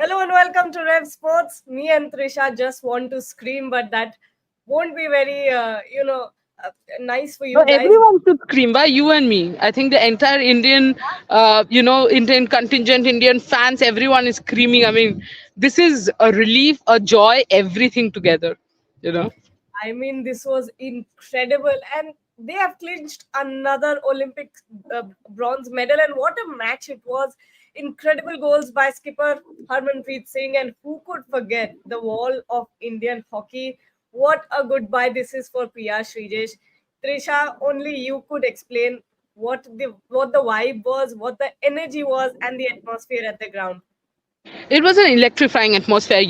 Hello and welcome to Rev Sports. Me and Trisha just want to scream, but that won't be very, nice for No, you guys. everyone should scream. Why you and me? I think the entire Indian, Indian contingent, Indian fans, everyone is screaming. I mean, this is a relief, a joy, everything together. You know. I mean, this was incredible, and they have clinched another Olympic bronze medal. And what a match it was! Incredible goals by skipper Harmanpreet Singh, and who could forget the wall of Indian hockey? What a goodbye this is for PR Sreejesh. Trisha, only you could explain what the vibe was, what the energy was, and the atmosphere at the ground. It was an electrifying atmosphere.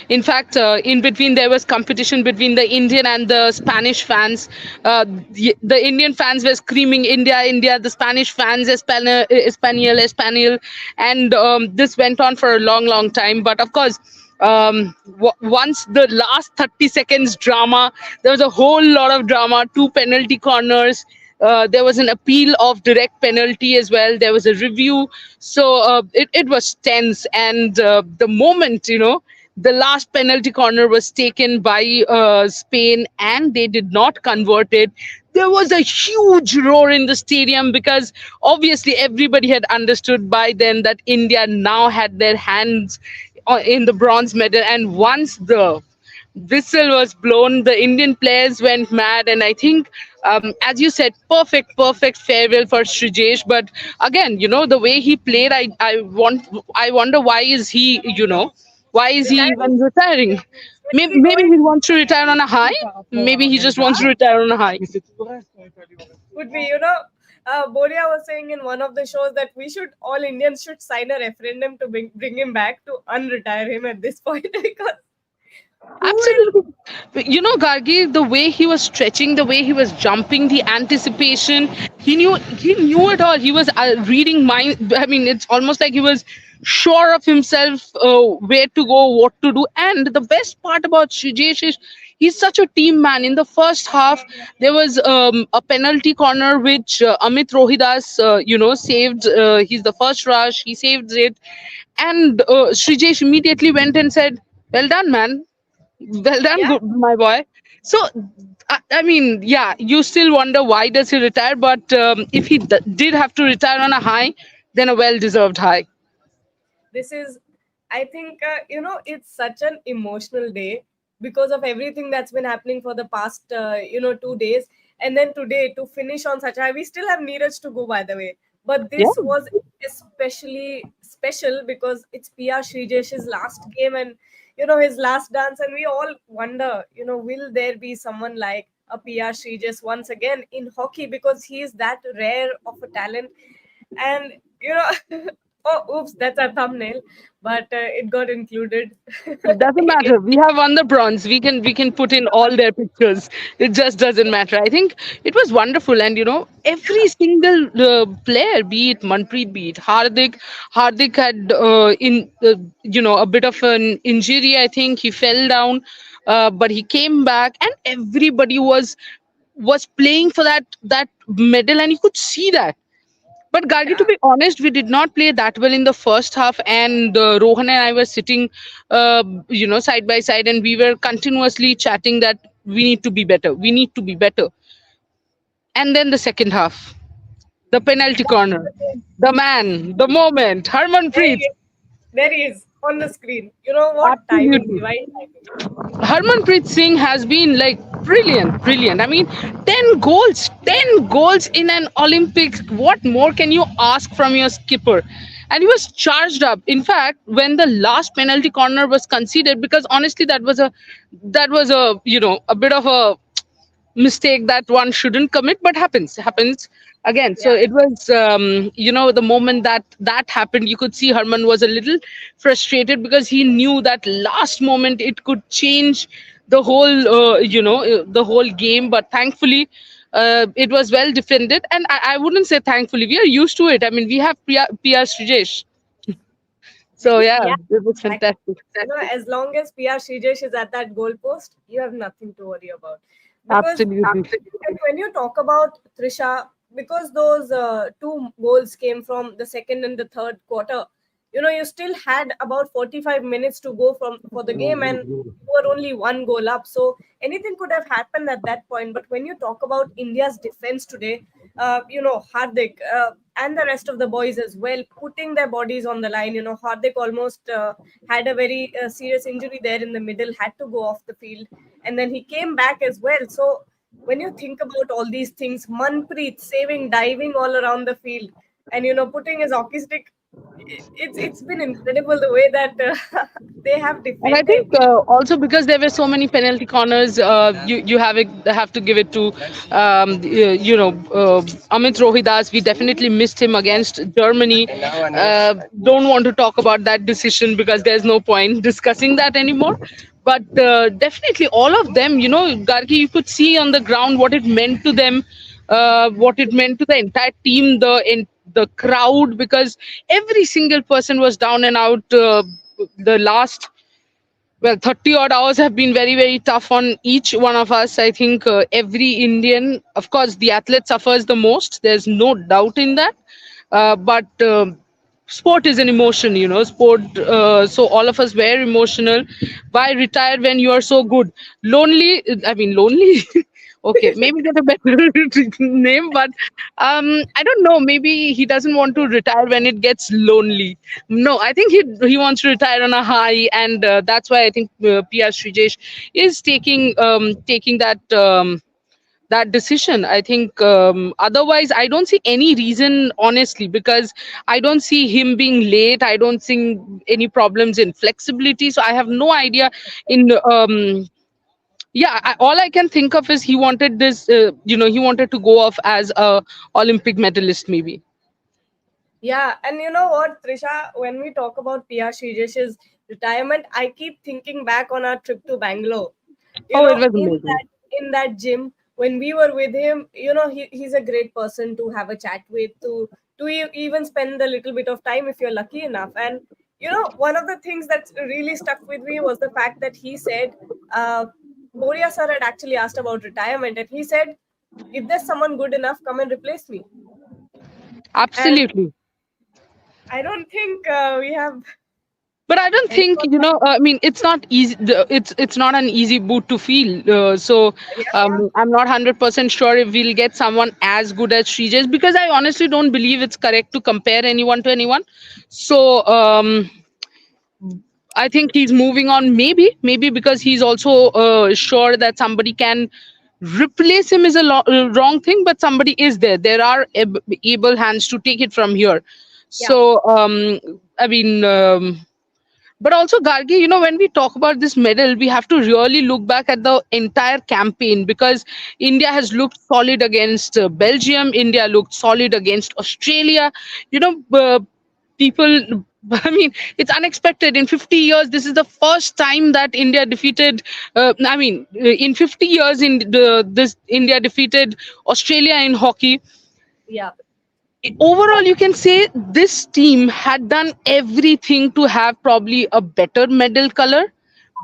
In fact, in between there was competition between the Indian and the Spanish fans. The Indian fans were screaming India, India. The Spanish fans Espanol, Espanol, Espanol, and this went on for a long, long time. But of course, once the last 30 seconds drama, there was a whole lot of drama. Two penalty corners. There was an appeal of direct penalty as well. There was a review. So it was tense. And the moment, the last penalty corner was taken by Spain and they did not convert it, there was a huge roar in the stadium because obviously everybody had understood by then that India now had their hands in the bronze medal. And once the whistle was blown, the Indian players went mad, and I think, as you said, perfect farewell for Sreejesh. But again, the way he played, I wonder why is he, why is he Retiring. even retiring? When is Maybe, he maybe going? he wants to retire on a high. Maybe he just wants to retire on a high. Would be, Boria was saying in one of the shows that we should, all Indians should sign a referendum to bring him back, to unretire him at this point because who will. Absolutely. Gargi, the way he was stretching, the way he was jumping, the anticipation, he knew it all. He was reading mind. I mean, it's almost like he was sure of himself, where to go, what to do. And the best part about Srijesh is he's such a team man. In the first half, there was a penalty corner which Amit Rohidas, saved. He's the first rush. He saved it. And Srijesh immediately went and said, "Well done, man. Well done, Yeah, good, my boy." So, I mean, yeah, you still wonder why does he retire, but if he did have to retire on a high, then a well-deserved high. this is, I think, it's such an emotional day because of everything that's been happening for the past 2 days, and then today to finish on such high. We still have Neeraj to go, by the way, but Yeah, this was especially special because it's PR Srijesh's last game, and his last dance, and we all wonder, will there be someone like a PR Srijesh once again in hockey, because he is that rare of a talent. And oh, oops, that's a thumbnail, but it got included. it doesn't matter. We have won the bronze. We can put in all their pictures. It just doesn't matter. I think it was wonderful, and every single player, be it Manpreet, be it Hardik. Hardik had in a bit of an injury. I think he fell down, but he came back, and everybody was playing for that medal, and you could see that. But Gargi, to Yeah, be honest, we did not play that well in the first half, and Rohan and I were sitting, side by side, and we were continuously chatting that we need to be better. We need to be better. And then the second half, the penalty corner, the man, the moment, there Harmanpreet. he is. There he is on the screen. You know what timing, Absolutely. divine timing. Harmanpreet Singh has been like brilliant, brilliant. I mean, 10 goals in an Olympics. What more can you ask from your skipper? And he was charged up. In fact, when the last penalty corner was conceded, because honestly, that was a a bit of a mistake that one shouldn't commit, but happens again. So Yeah. it was, the moment that happened, you could see Herman was a little frustrated because he knew that last moment it could change the whole, the whole game. But thankfully, it was well defended, and I wouldn't say thankfully, we are used to it. I mean, we have PR Srijesh. So yeah, Yeah, it was exactly. fantastic. As long as PR Srijesh is at that goalpost, you have nothing to worry about. Because Absolutely. and when you talk about Trisha, because those two goals came from the second and the third quarter, you still had about 45 minutes to go from for the game, and you were only one goal up. So anything could have happened at that point. But when you talk about India's defense today, Hardik, and the rest of the boys as well, putting their bodies on the line. Hardik almost had a very serious injury there in the middle, had to go off the field, and then he came back as well. So when you think about all these things, Manpreet saving, diving all around the field, and putting his hockey stick, it's been incredible the way that they have And I think defended. also because there were so many penalty corners, you have to give it to Amit Rohidas. We definitely missed him against Germany. Don't want to talk about that decision because there's no point discussing that anymore. But definitely all of them, Gargi, you could see on the ground what it meant to them, what it meant to the entire team, the crowd, because every single person was down and out. The last 30 odd hours have been very, very tough on each one of us. I think every Indian, of course, the athlete suffers the most. There's no doubt in that. But sport is an emotion, sport. So all of us were emotional. Why retire when you are so good? Lonely, I mean, lonely. Okay, maybe get a better name, but I don't know. Maybe he doesn't want to retire when it gets lonely. No, I think he wants to retire on a high, and that's why I think PR Sreejesh is taking that decision. I think otherwise I don't see any reason, honestly, because I don't see him being late. I don't see any problems in flexibility. So I have no idea in yeah, all I can think of is he wanted this, he wanted to go off as a Olympic medalist, maybe. Yeah, and you know what, Trisha, when we talk about PR Shrijesh's retirement, I keep thinking back on our trip to Bangalore. Oh, it was In amazing. that gym, when we were with him, he's a great person to have a chat with, to even spend a little bit of time if you're lucky enough. And one of the things that really stuck with me was the fact that he said, Boria sir had actually asked about retirement, and he said, if there's someone good enough, come and replace me. And Absolutely. I don't think we have But I don't think, anyone like. I mean, it's not easy. It's not an easy boot to feel. Yeah, I'm not 100% sure if we'll get someone as good as Sreejesh, because I honestly don't believe it's correct to compare anyone to anyone. So I think he's moving on. Maybe because he's also sure that somebody can replace him is a wrong thing, but somebody is there. There are able hands to take it from here. yeah, So I mean. But also, Gargi, when we talk about this medal, we have to really look back at the entire campaign, because India has looked solid against Belgium. India looked solid against Australia. People, I mean, it's unexpected. In 50 years, this is the first time that India defeated, in 50 years, this India defeated Australia in hockey. yeah. Overall, you can say this team had done everything to have probably a better medal color,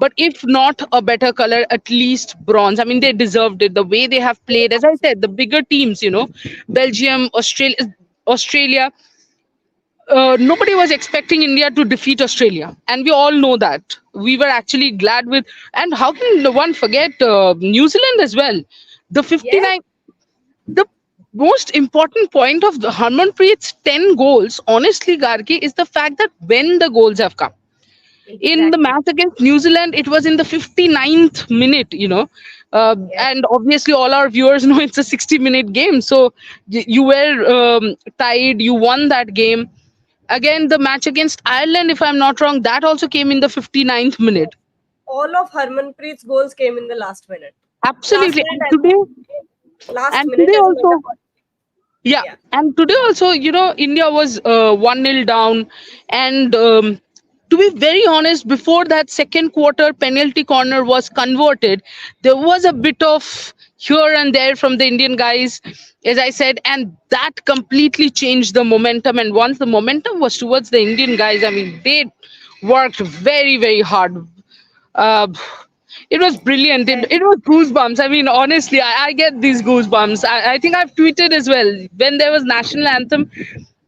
but if not a better color, at least bronze. I mean, they deserved it. The way they have played, as I said, the bigger teams, Belgium, Australia, nobody was expecting India to defeat Australia, and we all know that. We were actually glad with, and how can the one forget New Zealand as well? The Yes, 59, the most important point of the Harmanpreet's 10 goals, honestly, Gargi, is the fact that when the goals have come. In the exactly. match against New Zealand, it was in the 59th minute, Yes. and obviously all our viewers know it's a 60-minute game. So you were tied, you won that game. Again, the match against Ireland, if I'm not wrong, that also came in the 59th minute. All of Harmanpreet's goals came in the last minute. Last Absolutely. minute, And as today, last and minute today as a also, metaphor. yeah, Yeah. and today also, India was 1-0 down. And to be very honest, before that second quarter penalty corner was converted, there was a bit of here and there from the Indian guys, as I said, and that completely changed the momentum. And once the momentum was towards the Indian guys, I mean, they worked very, very hard. uh, it was brilliant. Yes. It was goosebumps. I mean, honestly, I get these goosebumps. I think I've tweeted as well when there was national anthem.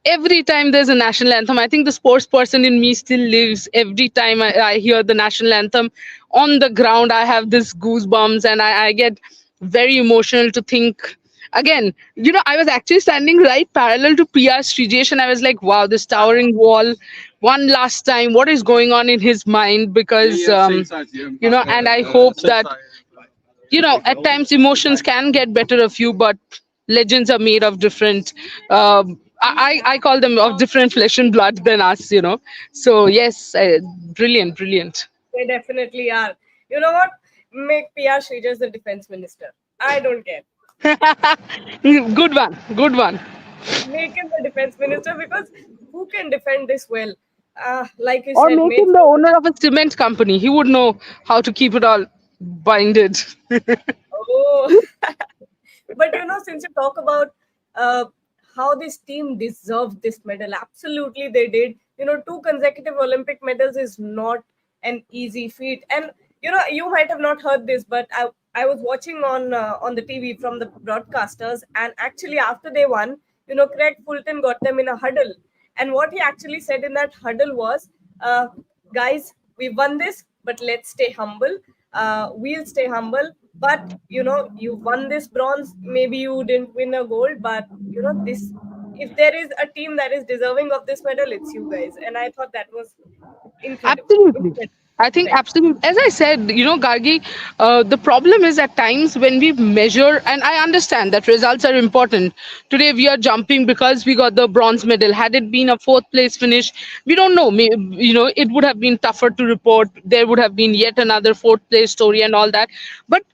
every time there's a national anthem, I think the sports person in me still lives. Every time I hear the national anthem on the ground, I have this goosebumps, and I get very emotional to think. Again, I was actually standing right parallel to PR Sreejesh, and I was like, wow, this towering wall. One last time, what is going on in his mind? Because, and I hope that at times emotions can get better of you, but legends are made of different. I call them of different flesh and blood than us. So yes, brilliant, brilliant. They definitely are. You know what? Make PR Sreejesh the defense minister. I don't care. Good one, good one. Make him the defense minister because who can defend this well? Like you Or said, make made him the owner of a cement company. He would know how to keep it all binded. oh, but since you talk about uh, how this team deserved this medal, absolutely they did. Two consecutive Olympic medals is not an easy feat, and you might have not heard this, but I was watching on the TV from the broadcasters, and actually after they won, Craig Fulton got them in a huddle, and what he actually said in that huddle was, guys, we won this, but let's stay humble. We'll stay humble, but you won this bronze. Maybe you didn't win a gold, but this, if there is a team that is deserving of this medal, it's you guys. And I thought that was incredible, Absolutely. incredible. I think Right. absolutely. As I said, Gargi, the problem is at times when we measure, and I understand that results are important. Today we are jumping because we got the bronze medal. Had it been a fourth place finish, we don't know. It would have been tougher to report. There would have been yet another fourth place story and all that. But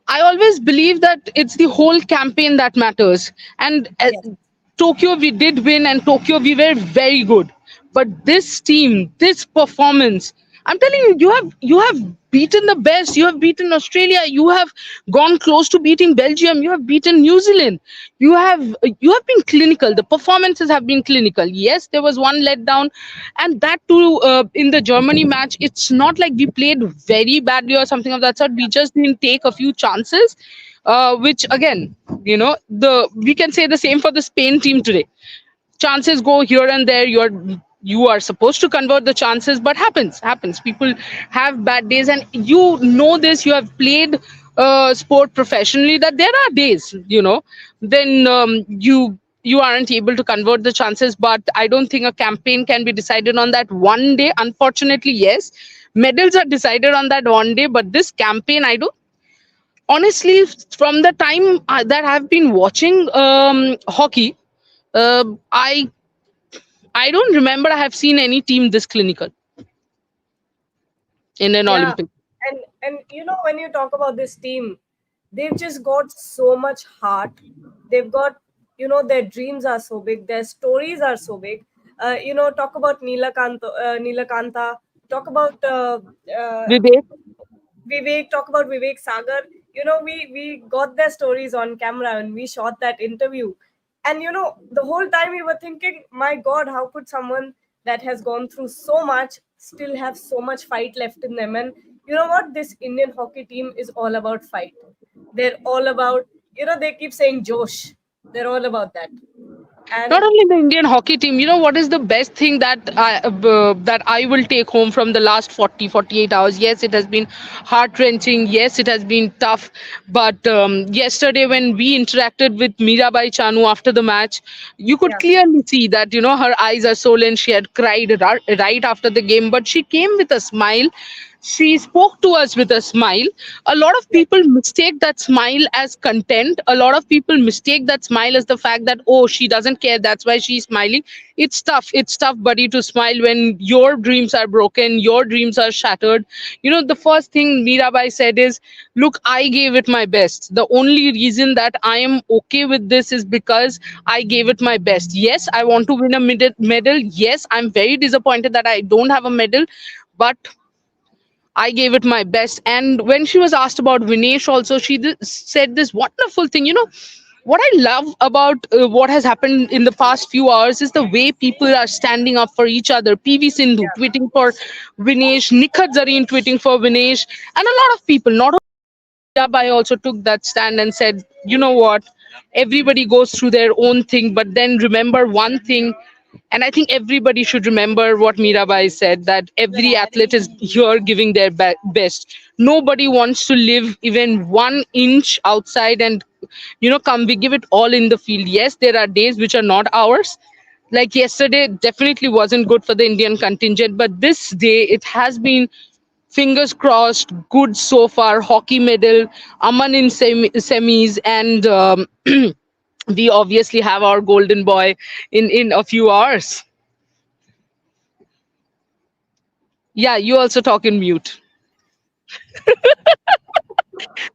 I always believe that it's the whole campaign that matters. And Yes. Tokyo, we did win, and Tokyo, we were very good. But this team, this performance, I'm telling you, you have beaten the best. You have beaten Australia. You have gone close to beating Belgium. You have beaten New Zealand. You have been clinical. The performances have been clinical. Yes, there was one letdown, and that too in the Germany match. It's not like we played very badly or something of that sort. We just didn't take a few chances, which again, the we can say the same for the Spain team today. Chances go here and there. You are supposed to convert the chances, but happens. People have bad days, and this. You have played sport professionally, that there are days, then you aren't able to convert the chances. But I don't think a campaign can be decided on that one day. Unfortunately, yes, medals are decided on that one day, but this campaign, I don't honestly, from the time that I've been watching hockey, uh, I I don't remember I have seen any team this clinical in an Yeah, Olympic. and when you talk about this team, they've just got so much heart. They've got, their dreams are so big, their stories are so big. Talk about Neelakanta, talk about Vivek, Vivek, talk about Vivek Sagar. We got their stories on camera and we shot that interview. And the whole time we were thinking, my God, how could someone that has gone through so much still have so much fight left in them? And you know what? This Indian hockey team is all about fight. They're all about, they keep saying Josh. They're all about that. not And only the Indian hockey team, what is the best thing that I will take home from the last 48 hours? Yes, it has been heart wrenching. Yes, it has been tough. But yesterday, when we interacted with Mirabai Chanu after the match, you could yeah, clearly see that her eyes are swollen. She had cried right after the game, but she came with a smile. She spoke to us with a smile. A lot of yeah, people mistake that smile as content. A lot of people mistake that smile as the fact that, oh, she doesn't care, that's why she's smiling. It's tough, buddy, to smile when your dreams are broken, your dreams are shattered. The first thing Mirabai said is, look, I gave it my best. The only reason that I am okay with this is because I gave it my best. Yes, I want to win a medal. Yes, I'm very disappointed that I don't have a medal, but I gave it my best. And when she was asked about Vinesh, also, she said this wonderful thing. What I love about what has happened in the past few hours is the way people are standing up for each other. PV Sindhu yeah, tweeting for Vinesh, Nikhat Zareen tweeting for Vinesh, and a lot of people, not only Mirabai, also took that stand and said, you know what? Everybody goes through their own thing, but then remember one thing. And I think everybody should remember what Mirabai said, that every athlete is here giving their best. Nobody wants to live even 1 inch outside and, come, we give it all in the field. Yes, there are days which are not ours. Like yesterday, definitely wasn't good for the Indian contingent, but this day it has been, fingers crossed, good so far. Hockey medal, Aman in semis, and we obviously have our golden boy in a few hours. Yeah, you also talk in mute.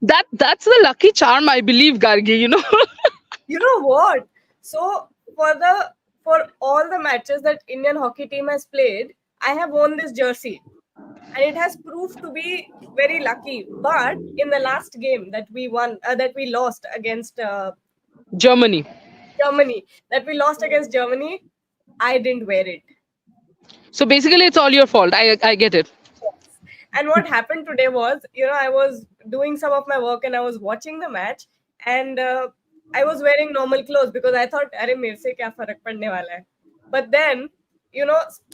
That's the lucky charm, I believe, Gargi. You know what? So for the for all the matches that Indian hockey team has played, I have worn this jersey, and it has proved to be very lucky. But in the last game that we won, that we lost against Germany. Germany, I didn't wear it. So basically, it's all your fault. I get it. Yes. And what happened today was, I was doing some of my work and I was watching the match, and I was wearing normal clothes because I thought, "Arey, mere se kya farak padne wala hai?" But then,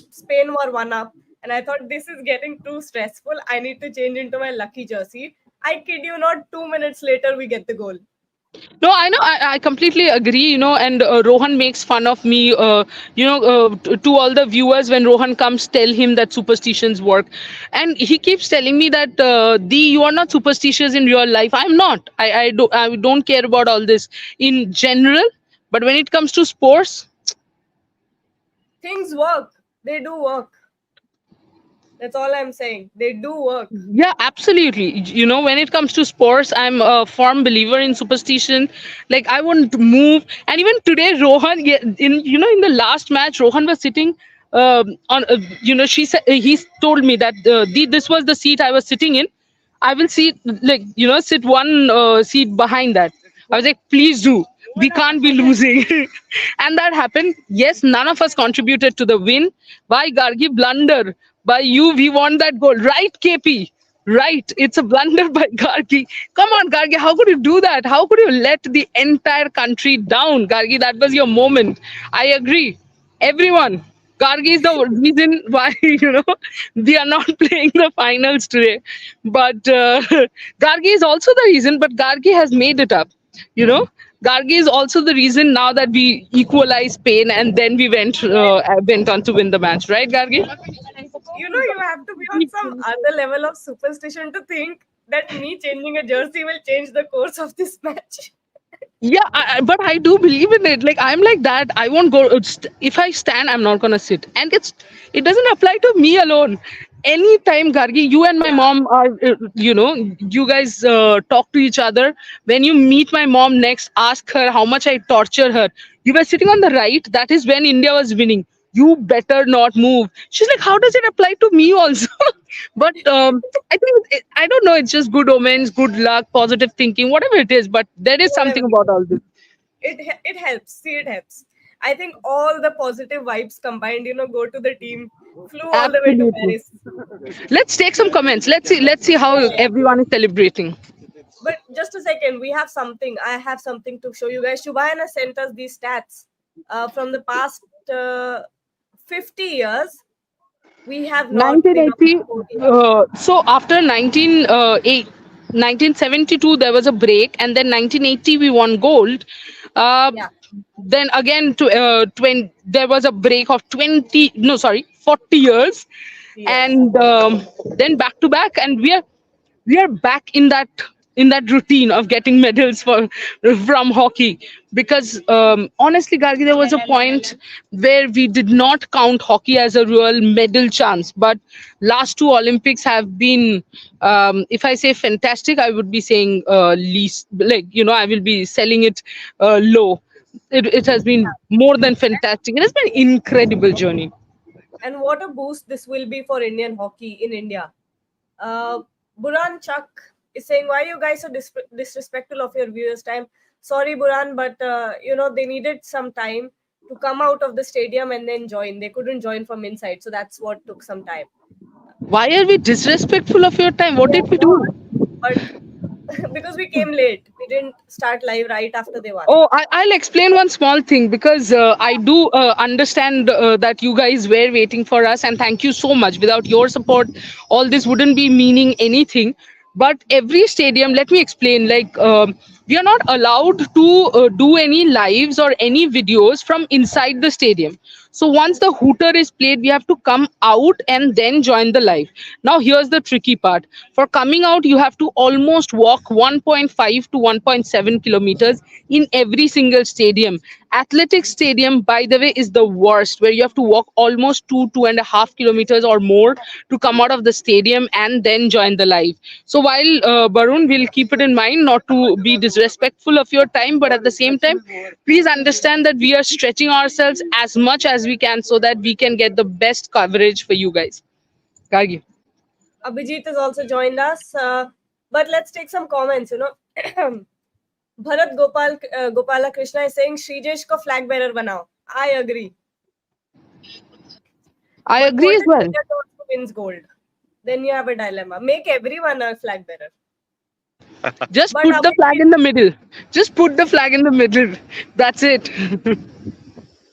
Spain were one up, and I thought this is getting too stressful. I need to change into my lucky jersey. I kid you not, 2 minutes later we get the goal. No, I know. I completely agree. And Rohan makes fun of me. To all the viewers, when Rohan comes, tell him that superstitions work, and he keeps telling me that you are not superstitious in real life. I'm not. I don't care about all this in general, but when it comes to sports, Things work. They do work. That's all I'm saying. They do work. yeah, absolutely. When it comes to sports, I'm a firm believer in superstition. Like, I won't move. And even today, Rohan, yeah, in the last match, Rohan was sitting on. She said, he told me that this was the seat I was sitting in. I will sit, like, sit one seat behind that. I was like, please do. We can't be losing. And that happened. Yes, none of us contributed to the win. By Gargi, blunder. By you, we won that goal. Right, KP? Right. It's a blunder by Gargi. Come on, Gargi. How could you do that? How could you let the entire country down? Gargi, that was your moment. I agree. Everyone. Gargi is the reason why we are not playing the finals today. But Gargi is also the reason. But Gargi has made it up. You know, Gargi is also the reason now that we equalized Spain and then we went on to win the match, right, Gargi? You have to be on some other level of superstition to think that me changing a jersey will change the course of this match. Yeah, but I do believe in it. Like, I'm like that. I won't go. If I stand, I'm not gonna sit. And it doesn't apply to me alone. Anytime, Gargi, you and my mom are, you guys talk to each other. When you meet my mom next, ask her how much I torture her. You were sitting on the right. That is when India was winning. You better not move. She's like, how does it apply to me also? But I think I don't know. It's just good omens, good luck, positive thinking, whatever it is. But there is Whatever. something about all this. It helps. See, it helps. I think all the positive vibes combined, go to the team, flew all the way to Absolutely. Paris. Let's take some comments. Let's see how everyone is celebrating. But just a second, we have something. I have something to show you guys. Shubhayana sent us these stats from the past 50 years. We have not been on 1980. the podium. So after 1972, there was a break, and then 1980 we won gold. Uh, Yeah. then again to 20, there was a break of 20. No, sorry, 40 years, Yes. and then back to back, and we are back in that routine of getting medals from hockey, because honestly, Gargi, there was a point where we did not count hockey as a real medal chance, but last two Olympics have been, if I say fantastic, I would be saying least, like, I will be selling it low. It has been more than fantastic. It has been incredible journey. And what a boost this will be for Indian hockey in India. Uh, Buran Chuck is saying, "Why you guys so disrespectful of your viewers' time?" Sorry, Buran, but they needed some time to come out of the stadium and then join. They couldn't join from inside, so that's what took some time. Why are we disrespectful of your time? What Oh did we do? God! But because we came late, we didn't start live right after they won? Oh, I'll explain one small thing because I do understand that you guys were waiting for us, and thank you so much. Without your support, all this wouldn't be meaning anything. But every stadium, let me explain, like, we are not allowed to do any lives or any videos from inside the stadium. So once the hooter is played, we have to come out and then join the live. Now here's the tricky part. For coming out, you have to almost walk 1.5 to 1.7 kilometers in every single stadium. Athletic stadium, by the way, is the worst, where you have to walk almost 2.5 kilometers or more to come out of the stadium and then join the live. So while Barun will keep it in mind not to be disrespectful of your time, but at the same time, please understand that we are stretching ourselves as much as we can so that we can get the best coverage for you guys. Gargi. Abhijit has also joined us. But let's take some comments. Bharat Gopala Krishna is saying Sreejesh ko flag bearer banao. I agree. I But agree what as if well. India also wins gold? Then you have a dilemma. Make everyone a flag bearer. Just But put the flag Abhijit, in the middle. Just put the flag in the middle. That's it.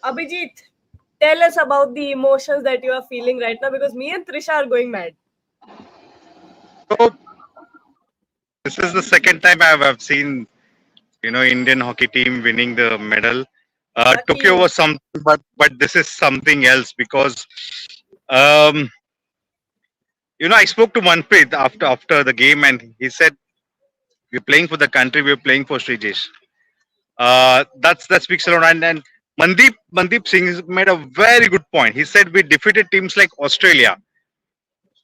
Abhijit, tell us about the emotions that you are feeling right now because me and Trisha are going mad. So this is the second time I've seen Indian hockey team winning the medal. Tokyo Lucky. was something, but this is something else because um, I spoke to Manpreet after the game and he said we're playing for the country, we're playing for Sreejesh. That speaks a lot. And Mandeep Singh has made a very good point. He said we defeated teams like Australia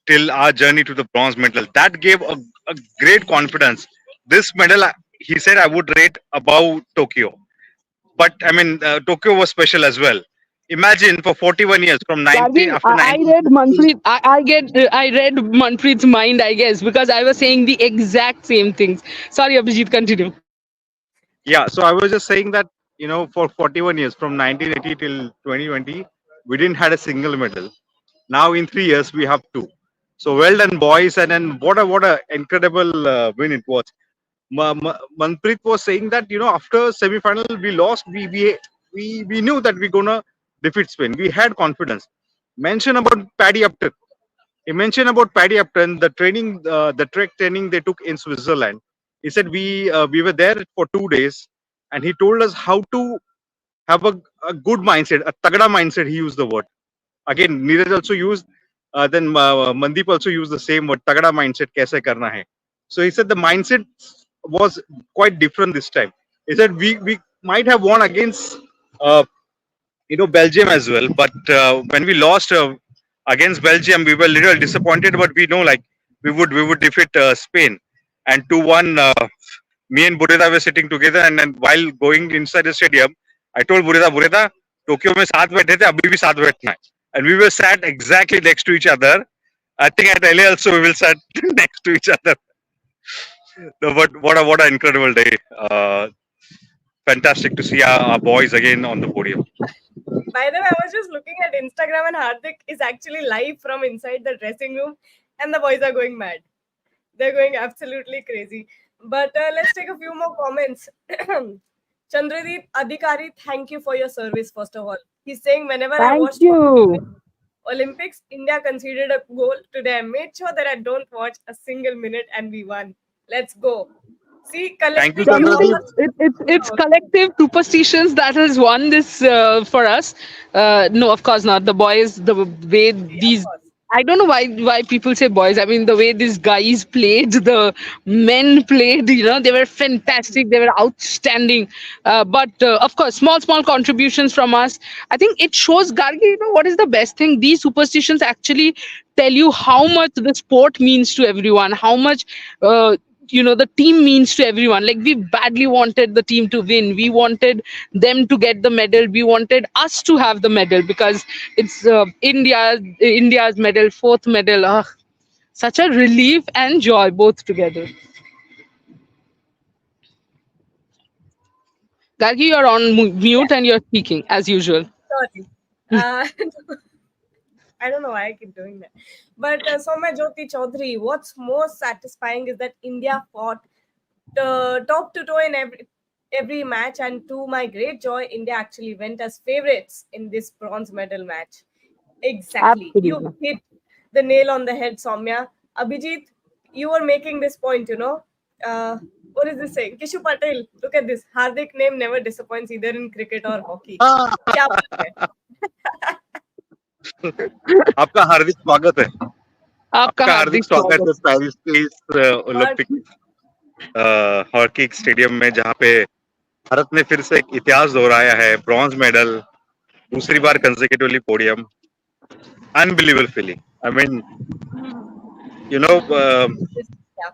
till our journey to the bronze medal. That gave a great confidence. This medal, he said, I would rate above Tokyo. But I mean, Tokyo was special as well. Imagine for 41 years from 19 Gargi, after I 19. read Manpreet. I read Manpreet's mind, I guess, because I was saying the exact same things. Sorry, Abhijit, continue. Yeah, so I was just saying that for 41 years from 1980 till 2020, we didn't had a single medal. Now in 3 years we have two. So well done, boys, and then what a incredible win it was. Manpreet was saying that after semi-final we lost. We knew that we're gonna defeat Spain. We had confidence. Mention about Paddy Upton. He mentioned about Paddy Upton, the training, the trek training they took in Switzerland. He said we were there for 2 days, and he told us how to have a good mindset, a tagada mindset. He used the word. Again, Neeraj also used. Then Mandeep also used the same word, tagada mindset. Kaise karna hai? So he said the mindset was quite different this time. He said we might have won against uh, Belgium as well. But when we lost against Belgium, we were a little disappointed. But we know like we would defeat Spain. And 2-1. Me and Bureda were sitting together, and then while going inside the stadium, I told Bureda, Tokyo में साथ बैठे थे, अभी भी साथ बैठना है. And we were sat exactly next to each other. I think at LA also we will sat next to each other. No, but what a incredible day. Fantastic to see our boys again on the podium. By the way, I was just looking at Instagram and Hardik is actually live from inside the dressing room and the boys are going mad. They're going absolutely crazy. But let's take a few more comments. Chandradeep Adhikari, thank you for your service, first of all. He's saying, whenever I Thank watched you. Olympics, India conceded a goal. Today I made sure that I don't watch a single minute and we won. Let's go. See, Thank you, collectively, all Chandradeep. of us. It's collective superstitions that has won this for us. No, of course not. The boys, the way Of these, course. I don't know why people say boys. I mean, the way these guys played, the men played. They were fantastic. They were outstanding. But of course, small contributions from us. I think it shows, Gargi. What is the best thing? These superstitions actually tell you how much the sport means to everyone. How much. The team means to everyone. Like, we badly wanted the team to win. We wanted them to get the medal. We wanted us to have the medal because it's India's medal, fourth medal. Such a relief and joy both together. Gargi, you're on Yeah, mute and you're speaking as usual. sorry. Uh, I don't know why I keep doing that. But Soumya Jyoti Chaudhary, what's most satisfying is that India fought top to toe in every match, and to my great joy, India actually went as favorites in this bronze medal match. Exactly, you Absolutely. hit the nail on the head, Soumya. Abhijit, you were making this point, you know. Uh, what is this saying? Kishu Patel, look at this. Hardik name never disappoints either in cricket or hockey. हाँ, क्या बात है? आपका हार्दिक स्वागत है। आपका आपका हार्दिक हार्दिक स्वागत स्वागत। है पेरिस के इस और ओलंपिक हॉकी स्टेडियम में, जहाँ पे भारत ने फिर से एक इतिहास दोहराया है, ब्रॉन्ज मेडल, दूसरी बार consecutively podium. Unbelievable feeling. I mean, you know, yeah.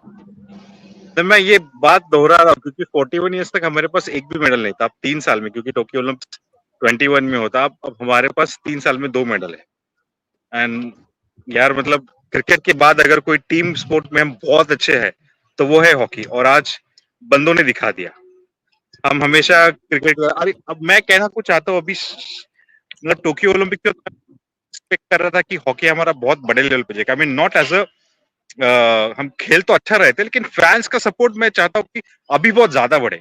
मैं ये बात दोहरा रहा हूँ क्योंकि 41 ईयर्स तक हमारे पास एक भी मेडल नहीं था। अब 3 साल में, क्योंकि टोक्यो ओलंपिक्स 21 में होता, अब हमारे पास 3 साल में 2 मेडल है। एंड यार, मतलब क्रिकेट के बाद अगर कोई टीम स्पोर्ट में हम बहुत अच्छे हैं तो वो है हॉकी, और आज बंदों ने दिखा दिया। हम हमेशा क्रिकेट, अरे अब मैं कहना कुछ चाहता हूँ, अभी मतलब टोक्यो ओलंपिक में एक्सपेक्ट कर रहा था कि हॉकी हमारा बहुत बड़े लेवल पे जाएगा। I mean not as a, हम खेल तो अच्छा रहे थे, लेकिन फैंस का सपोर्ट मैं चाहता हूँ कि अभी बहुत ज्यादा बढ़े,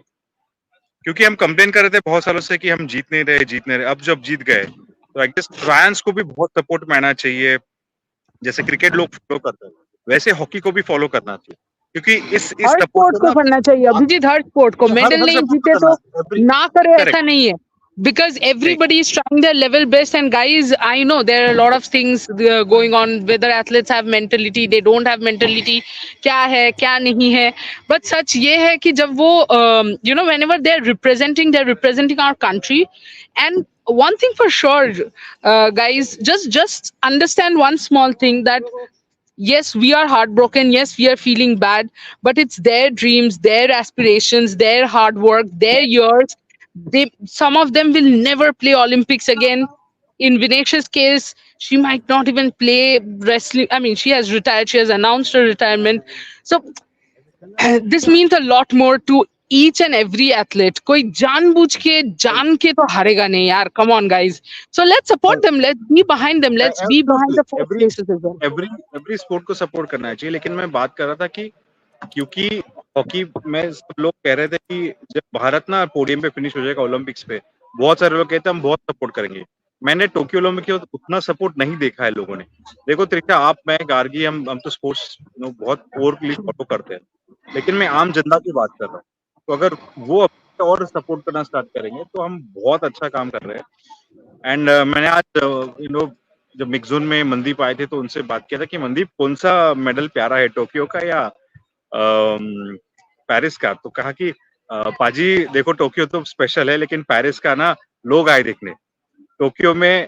क्योंकि हम कंप्लेन कर रहे थे बहुत सालों से कि हम जीत नहीं रहे। अब जब जीत गए तो आई गेस फैंस को भी बहुत सपोर्ट मिलना चाहिए। जैसे क्रिकेट लोग फॉलो करते हैं, वैसे हॉकी को भी फॉलो करना चाहिए, क्योंकि इस हर सपोर्ट स्पोर्ट से को ना करना चाहिए आप अभिजीत, हर स्पोर्ट को। हर मेडल हर नहीं सपोर्ट को जीते करना तो एवरी। ना करे, ऐसा करेक्ट। नहीं है। Because everybody is trying their level best, and guys, I know there are a lot of things going on, whether athletes have mentality, they don't have mentality, क्या है क्या नहीं है। But सच ये है कि जब वो whenever they're representing our country. And one thing for sure, guys, just understand one small thing, that yes, we are heartbroken, yes, we are feeling bad, but it's their dreams, their aspirations, their hard work, their years. Some of them will never play Olympics again. In Vinesh's case, she might not even play wrestling. I mean, she has retired, she has announced her retirement. So this means a lot more to each and every athlete. कोई जानबूझ के जान के तो हारेगा नहीं यार, come on guys. So let's support them, let's be behind them, let's be behind absolutely, the fourth every places as well. Every every sport को सपोर्ट करना चाहिए, लेकिन मैं बात कर रहा था कि क्योंकि हॉकी में सब लोग कह रहे थे कि जब भारत ना पोडियम पे फिनिश हो जाएगा ओलंपिक्स पे, बहुत सारे लोग कहते हैं हम बहुत सपोर्ट करेंगे। मैंने टोक्यो ओलंपिक में उतना सपोर्ट नहीं देखा है लोगों ने। देखो त्रिषा, आप, मैं, गार्गी, हम तो स्पोर्ट्स बहुत कोरली फॉलो करते हैं, लेकिन मैं आम जनता की बात कर रहा हूँ। तो अगर वो अब और सपोर्ट करना स्टार्ट करेंगे तो हम बहुत अच्छा काम कर रहे हैं। एंड मैंने आज जब मिक्सोन में मनदीप आए थे तो उनसे बात किया था कि मनदीप, कौन सा मेडल प्यारा है, टोक्यो का या पेरिस का? तो कहा कि पाजी देखो, टोक्यो तो स्पेशल है, लेकिन पेरिस का ना लोग आए देखने। टोक्यो में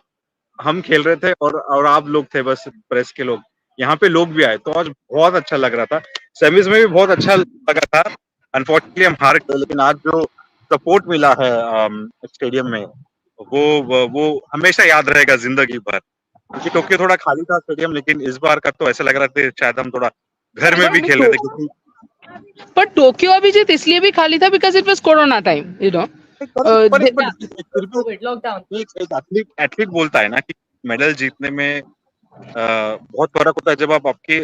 हम खेल रहे थे और आप लोग थे, बस प्रेस के लोग। यहाँ पे लोग भी आए तो आज बहुत अच्छा लग रहा था। सेमीज में भी बहुत अच्छा लगा था। अनफॉर्चुनेटली हम हार गए, लेकिन आज जो सपोर्ट मिला है स्टेडियम में, वो हमेशा याद रहेगा जिंदगी भर। क्योंकि टोक्यो थोड़ा खाली था स्टेडियम, लेकिन इस बार का तो ऐसा लग रहा था शायद हम थोड़ा घर में भी But खेल रहे थे, क्योंकि पर टोक्यो अभिजीत इसलिए भी खाली था because it was corona time, पर Yeah, फिर भी COVID lockdown. एक एथलीट एथलीट बोलता है ना कि मेडल जीतने में बहुत फर्क होता है जब आप आपके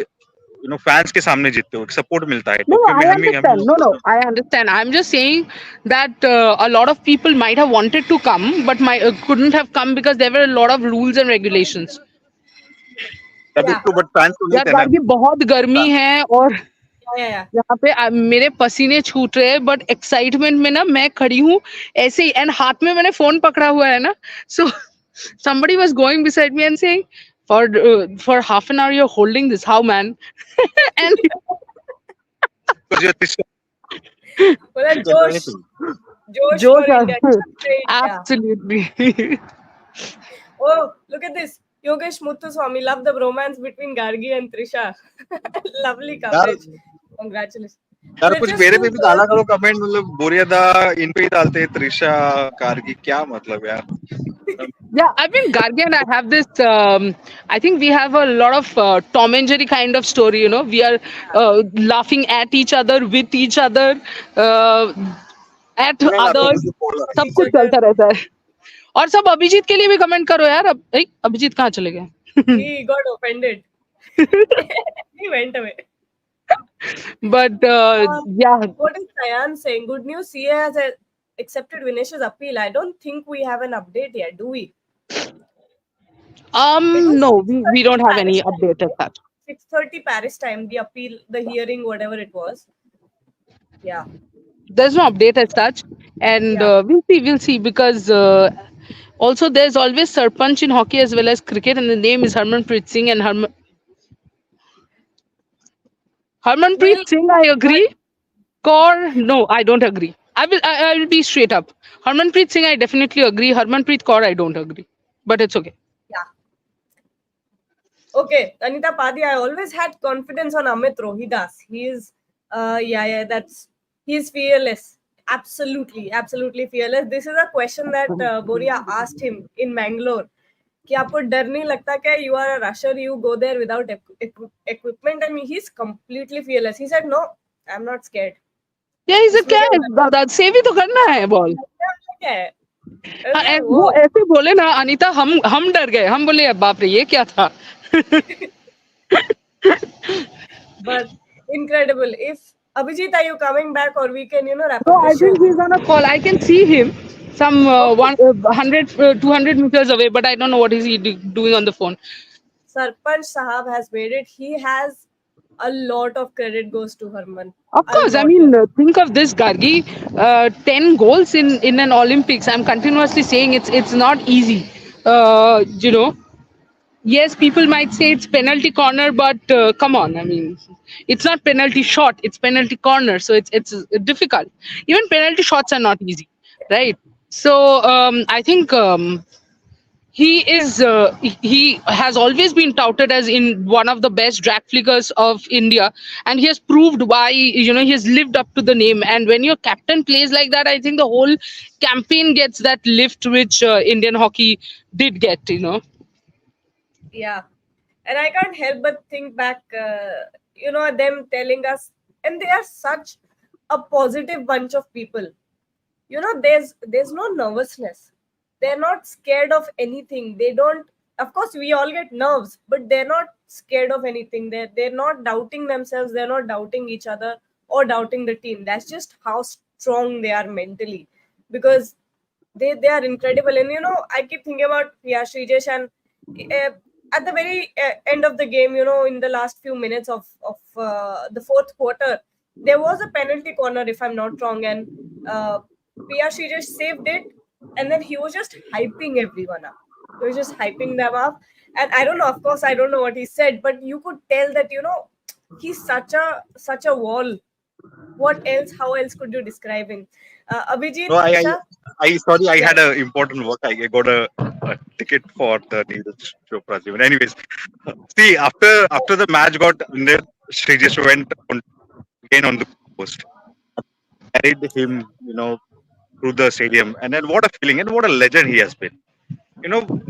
फैंस के सामने जीतते हो, सपोर्ट मिलता है। No, टोक्यो में I हम ही understand. No, no, I understand. I'm just saying that a lot of people might have wanted to come, but couldn't have come because there were a lot of rules and regulations. तभी Yeah, तो, but fans तो नहीं यार थे ना। गार्गी, बहुत गर्मी है और yeah. यहाँ पे मेरे पसीने छूट रहे हैं, बट एक्साइटमेंट में ना मैं खड़ी हूँ ऐसे ही, एंड हाथ में मैंने फोन पकड़ा हुआ है ना, सो somebody was going beside me and saying, for half an hour you're holding this, how man? And Because you're this, Well, you can do anything. Josh for Josh, India. Great, yeah. absolutely. Oh, look at this. Yogesh Muthuswamy, love the bromance between Gargi and Trisha. Lovely यार coverage. Congratulations. यार We're कुछ just मेरे पे two भी girls. डाला करो comment, मतलब बोरियदा इन पे ही डालते हैं, त्रिशा कारगी, क्या मतलब यार। Yeah, I mean, Gargi and I have this. I think we have a lot of Tom and Jerry kind of story. We are laughing at each other, with each other, uh, at चलेगा तो others. मुझे बोला। सब Each कुछ other. चलता रहता है। और सब अभिजीत के लिए भी कमेंट करो यार। अभिजीत कहाँ चले गए? He got offended. He went away. But Uh, yeah, what is Sayan saying? Good news, CA has accepted Vinish's appeal. I don't think we have an update yet, do we? It was no, we 6:30 don't have Paris any time, update as right? such. 6:30 Paris time, the appeal, the hearing, whatever it was. Yeah, There's no update as such, and yeah. we'll see because also there's always sarpanch in hockey as well as cricket, and the name is Harmanpreet Singh and We'll, Harmanpreet Singh. I but agree. Kaur, no, I don't agree. I will be straight up. Harmanpreet Singh, I definitely agree. Harmanpreet Kaur, I don't agree. But it's okay. yeah. Okay, Anita Padi, I always had confidence on Amit Rohidas. He's fearless. Absolutely, absolutely fearless. This is a question that Boria asked him in Mangalore. कि आपको डर नहीं लगता क्या you are a rusher, you go there without equipment? I mean, he's completely fearless. He said, no, I'm not scared. Yeah, he's a इसमें क्या cat. दादा save ही तो करना है बॉल. क्या है? I was हाँ, like, वो whoa. ऐसे बोले ना अनीता, हम डर गए. हम बोले बाप रे ये क्या था. But incredible. If Abhijit, are you coming back, or we can, wrap No, up the I show? think he's on a call. I can see him some Okay. 100, 200 meters away, but I don't know what is he doing on the phone. Sarpanch Sahab has made it. He has a lot of credit goes to Harman. Of A course, I lot mean, of. think of this, Gargi. 10 goals in an Olympics. I'm continuously saying it's not easy. You know, yes, people might say it's penalty corner, but come on, I mean, it's not penalty shot, it's penalty corner, so it's difficult. Even penalty shots are not easy, right? So I think he has always been touted as in one of the best drag flickers of India, and he has proved why, he has lived up to the name. And when your captain plays like that, I think the whole campaign gets that lift which Indian hockey did get. Yeah. And I can't help but think back, them telling us, and they are such a positive bunch of people. There's no nervousness. They're not scared of anything. They don't. Of course, we all get nerves, but they're not scared of anything. They're not doubting themselves. They're not doubting each other or doubting the team. That's just how strong they are mentally, because they are incredible. And I keep thinking about Sreejesh, and uh, at the very end of the game, in the last few minutes of the fourth quarter, there was a penalty corner, if I'm not wrong, and P.R. just saved it, and then he was just hyping everyone up. He was just hyping them up, and I don't know. Of course, I don't know what he said, but you could tell that he's such a wall. What else? How else could you describe him? No, Abhijit, Isha, I sorry, I yeah, had a important work. I got a ticket for the Neeraj Chopra event. Anyways, see, after the match got ended, she just went on again on the post, carried him, through the stadium, and then what a feeling and what a legend he has been. You know,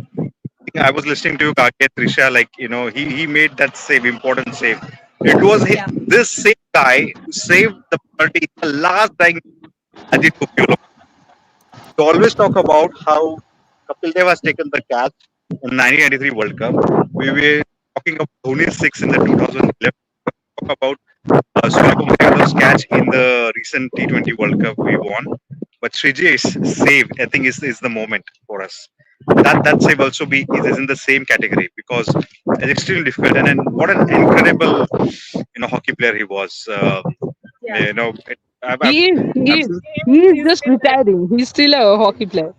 I was listening to Kake Trisha, like he made that save, important save. It was yeah, this same guy who saved the penalty the last time at the Tokyo. We always talk about how Kapil Dev has taken the catch in 1993 World Cup. We were talking about Dhoni's six in the 2011. Talk about Suryakumar Yadav's catch in the recent T20 World Cup we won. But Sreejesh save, I think, is the moment for us. That save also is in the same category because it's extremely difficult. And then what an incredible hockey player he was. yeah. You know, it, He is, he I've is, seen he is He's just still there. retiring. He's still a hockey player.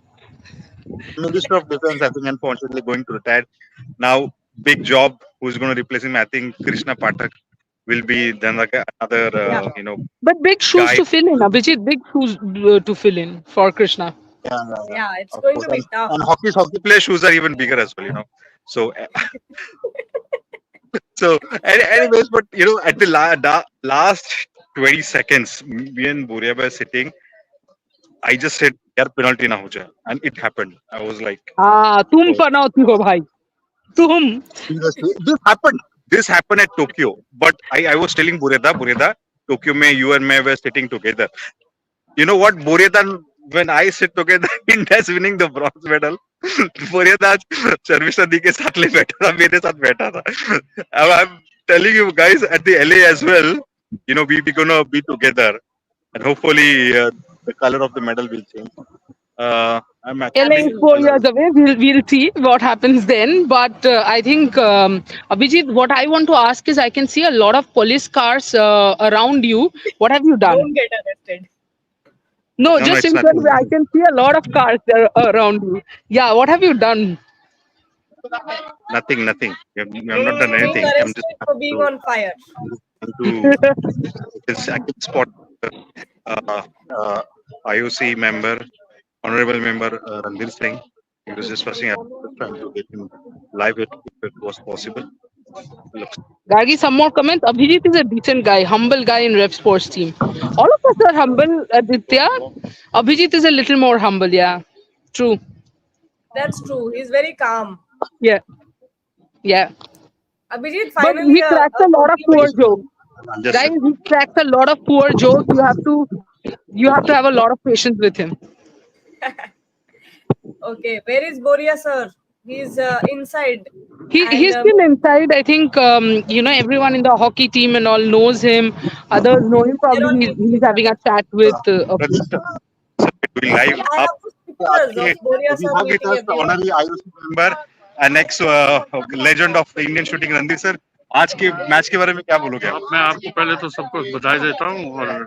Minister of Defense, I think, unfortunately going to retire now. Big job. Who's going to replace him? I think Krishna Pathak will be then like another Yeah, But big shoes guy. to fill in, Abhijit. Big shoes to fill in for Krishna. Yeah, yeah. It's of going course. to be tough. And hockey player shoes are even bigger as well. So anyways, but at the last 20 seconds, me and Buria were sitting. I just said, "Yaar, penalty na ho jaye," and it happened. I was like, तुम oh, पनौती हो भाई. तुम. seriously, this happened. This happened at Tokyo. But I was telling Bureda, Tokyo mein you and me were sitting together. You know what, Bureda, when I sit together, India is winning the bronze medal. Bureda Sharmishtha दी के साथ ले बैठा था, मेरे साथ बैठा था. I'm telling you guys at the LA as well. we gonna be together, and hopefully the color of the medal will change. I'm LA is actually, four Absolutely. years away. We'll see what happens then. But I think, Abhijit, what I want to ask is I can see a lot of police cars around you. What have you done? Don't get arrested. No, no, just it's in general, I nothing. can see a lot of cars there around you. Yeah, what have you done? Nothing. I've not done Being anything. I'm just arrested for being to, on fire. trying to I can spot uh, uh, IOC member, honorable member Ranveer Singh. He was just passing. I was trying to get him live if it was possible. Looks Gargi, some more comments. Abhijit is a decent guy, humble guy in Rev Sports team. All of us are humble, Aditya. Abhijit is a little more humble, yeah. True. That's true. He's very calm. Yeah, yeah. Abhijit, But finally he cracks a a lot of poor compliment. jokes. just Guys, he cracks a lot of poor jokes. You have to have a lot of patience with him. Okay, where is Boria sir? He's inside. And He's still inside. I think everyone in the hockey team and all knows him. Others know him. they're Probably on he's meeting. having a chat with just doing Actually, live. I Up have those pictures we of Boria sir have with meeting us the everyone. honorary IOC member and ex legend of the Indian shooting Ranveer sir. आज के match के बारे में क्या बोलोगे आप? मैं आपको पहले तो सबको बधाई देता हूँ और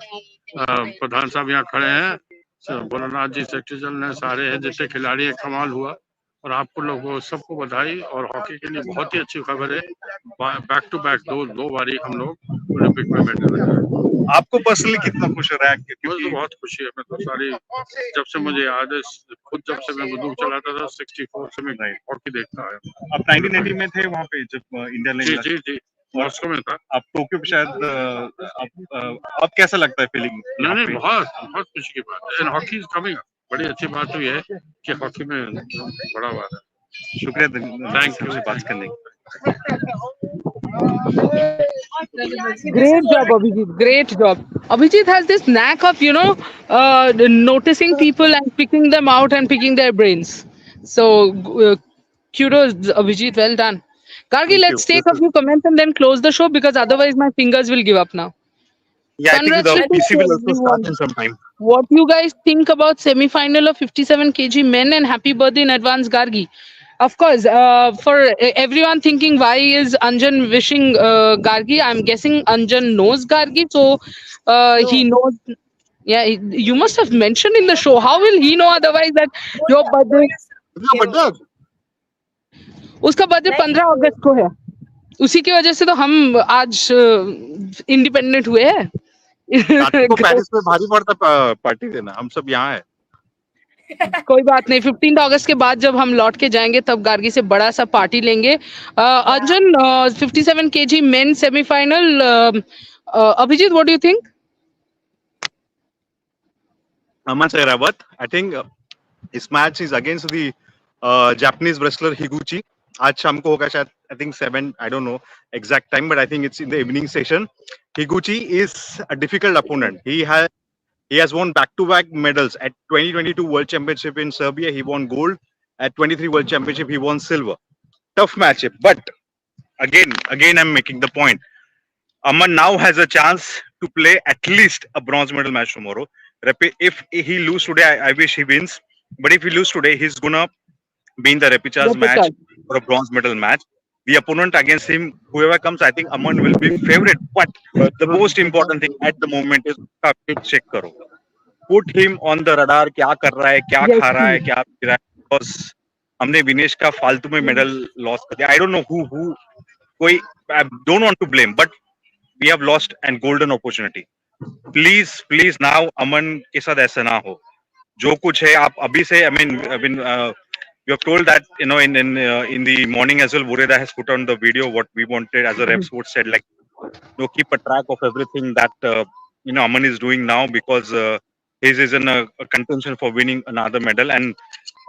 प्रधान साहब यहाँ खड़े हैं भोलानाथ जी सेक्रेटरी जनरल हैं सारे हैं जितने खिलाड़ी हैं कमाल हुआ और आपको लोगों सबको बधाई और हॉकी के लिए बहुत ही अच्छी खबर है बैक टू बैक दो बारी हम लोग ओलंपिक में मेडल लाए आपको पर्सनली कितना खुश हो रहा है मुझे क्योंकि तो बहुत खुशी है मैं तो सारी जब से मुझे याद है खुद जब से मैं बंदूक चलाता था 64 से मैं हॉकी देखता है आप 1980 में थे वहाँ पे जब इंडिया ने जी जी जी मॉस्को में था आप टोक्यो पे शायद अब कैसा लगता है फीलिंग नहीं नहीं बहुत बहुत खुशी की बात है हॉकी इज कमिंग बड़ी अच्छी बात तो ये है कि हॉकी में बड़ा हुआ है शुक्रिया थैंक यू से बात करने के See, this is Great job, already Abhijit. Great job. Abhijit has this knack of, noticing people and picking them out and picking their brains. So, kudos, Abhijit. Well done. Gargi, Thank you. let's take a few comments and then close the show because otherwise my fingers will give up now. Yeah, I think the Congratulations PC to will also start everyone. in some time. What you guys think about semi-final of 57 kg men, and happy birthday in advance, Gargi. Of course, for everyone thinking why is Anjan wishing Gargi, I'm guessing Anjan knows Gargi, so he no. knows. Yeah, you must have mentioned in the show. How will he know otherwise that your Boria, birthday? Boria sir came over. उसका birthday Thank 15 you. अगस्त को है. उसी की वजह से तो हम आज इंडिपेंडेंट हुए हैं. कार्तिक को Great. पेरिस में भारी पड़ता पार्टी देना हम सब यहाँ है कोई बात नहीं. 15 अगस्त के बाद जब हम लौट के जाएंगे तब गार्गी से बड़ा सा पार्टी लेंगे. Anjan, 57 kg men semifinal. Abhijit, what do you think? Aman Rawat. I think this match is against the Japanese wrestler Higuchi. आज शाम को होगा शायद I think 7 I don't know exact time but I think it's in the evening session. Higuchi is a difficult opponent. He has won back-to-back medals at 2022 World Championship in Serbia. He won gold at 23 World Championship. He won silver. Tough matchup, but again, I'm making the point. Aman now has a chance to play at least a bronze medal match tomorrow. If he lose today, I wish he wins. But if he lose today, he's gonna be in the repechage match or a bronze medal match. The opponent against him, whoever comes, I think Aman will be favorite. But the most important thing at the moment is उसका weight check करो. Put him on the radar. क्या कर रहा है, क्या Yes, खा रहा है, please. क्या पी रहा है. Because हमने विनेश का फालतू में मेडल लॉस कर दिया. I don't know who कोई I don't want to blame, but we have lost an golden opportunity. Please now Aman के साथ ऐसा ना हो. जो कुछ है आप अभी से I mean you have told that in the morning as well. Bureda has put on the video what we wanted as a rep sports said like keep a track of everything that Aman is doing now because his is in a contention for winning another medal and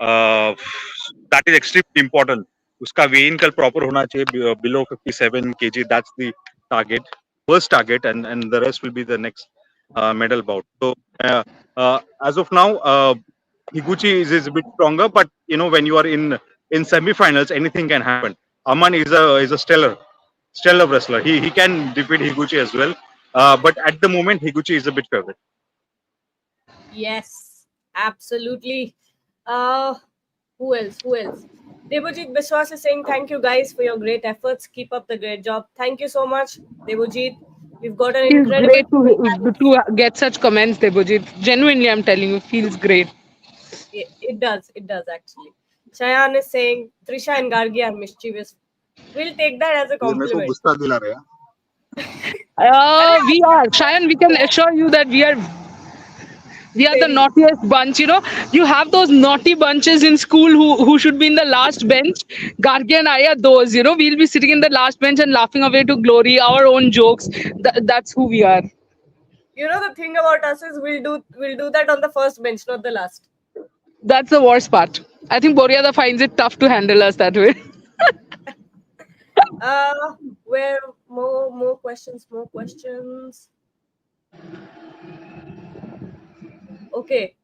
that is extremely important. उसका weigh in कल proper होना चाहिए below 57 kg. That's the target, first target, and the rest will be the next medal bout. So as of now, Higuchi is a bit stronger, but when you are in semi-finals, anything can happen. Aman is a stellar wrestler. He can defeat Higuchi as well. But at the moment, Higuchi is a bit favorite. Yes, absolutely. Uh, who else? Who else? Debojit Biswas is saying, thank you guys for your great efforts. Keep up the great job. Thank you so much, Debojit. We've got an Feels incredible great to get such comments, Debojit. Genuinely, I'm telling you, feels great. It does. It does actually. Shayan is saying Trisha and Gargi are mischievous. We'll take that as a ये मेरे को compliment. गुस्सा दिला रहे हैं. अरे, We are, Shayan, we can assure you that we are the very. naughtiest bunch. You have those naughty bunches in school who should be in the last bench. Gargi and I are those. We'll be sitting in the last bench and laughing away to glory, our own jokes. That's who we are. You know the thing about us is we'll do that on the first bench, not the last. That's the worst part. I think Boryada finds it tough to handle us that way. Where more questions, more questions. Okay.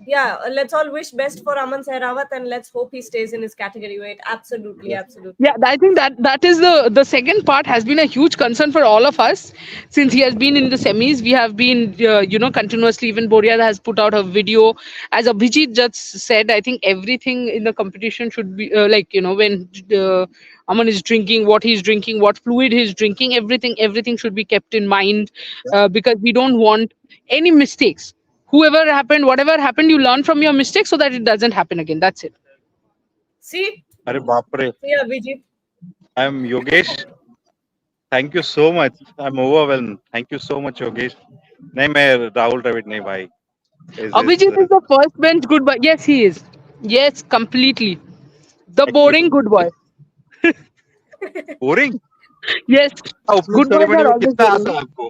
Yeah, let's all wish best for Aman Sehrawat and let's hope he stays in his category weight. Absolutely, Yeah, absolutely. I think that is the second part has been a huge concern for all of us since he has been in the semis. We have been continuously. Even Boryada has put out a video. As Abhijit just said, I think everything in the competition should be when Aman is drinking, what he's drinking, what fluid he's drinking, everything should be kept in mind because we don't want any mistakes. Whatever happened, you learn from your mistakes so that it doesn't happen again. That's it. See? अरे बाप रे. See, Abhijit. I'm Yogesh. Thank you so much. I'm overwhelmed. Thank you so much, Yogesh. नहीं मैं राहुल द्रविड़ नहीं भाई. Abhijit is the first bench good boy. Yes, he is. Yes, completely. The boring good boy. boring. Yes, Opening good boys ceremony are में always कितना boring. हंसा आपको?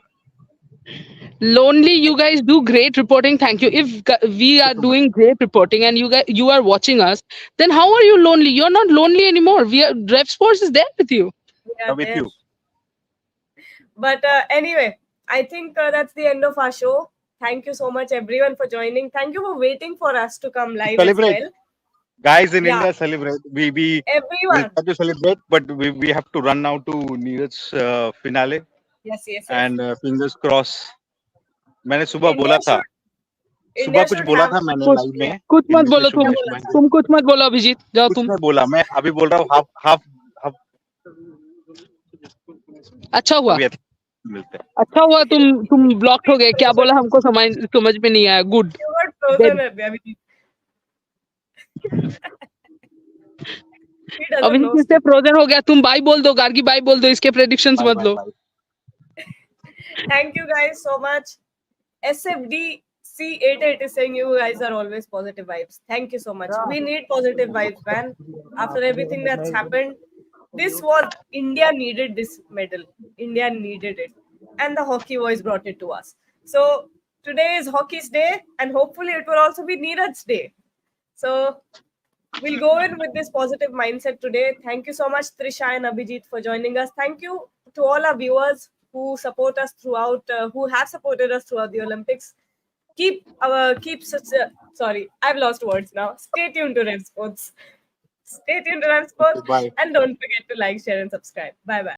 Lonely, you guys do great reporting. Thank you. If we are doing great reporting and you are watching us, then how are you lonely? You're not lonely anymore. Rev Sports is there with you. We are I'm with there. you. But anyway, I think that's the end of our show. Thank you so much, everyone, for joining. Thank you for waiting for us to come live as Celebrate. well. Guys in Yeah. India celebrate. We will Everyone. try to celebrate, but we have to run now to Neeraj's finale. Yes, yes, yes. And fingers crossed. मैंने सुबह India बोला था. should, सुबह India कुछ should बोला have. था मैंने कुछ लाइव में. कुछ मत हिंदी में बोलो तुम शुभेश मैंने. तुम कुछ मत बोलो अभिजीत जाओ कुछ तुम नहीं बोला. मैं अभी बोल रहा हूँ हाफ अच्छा हुआ अभी मिलते हैं. अच्छा हुआ तुम ब्लॉक हो गए क्या बोला हमको समझ में नहीं आया good You got frozen, Abhijit. He doesn't Abhijit know. इससे फ्रोजन हो गया तुम बाय बोल दो गार्गी बाय बोल दो इसके प्रेडिक्शंस Bye, मत bye, low bye. Thank you guys so much. SFDC88 is saying you guys are always positive vibes. Thank you so much. We need positive vibes, man. After everything that's happened, India needed this medal. India needed it. And the hockey boys brought it to us. So today is hockey's day, and hopefully it will also be Neeraj's day. So we'll go in with this positive mindset today. Thank you so much, Trisha and Abhijit, for joining us. Thank you to all our viewers who support us throughout, who have supported us throughout the Olympics. Sorry, I've lost words now. Stay tuned to Rev Sports. Stay tuned to Rev Sports, Bye. and don't forget to like, share, and subscribe. Bye bye.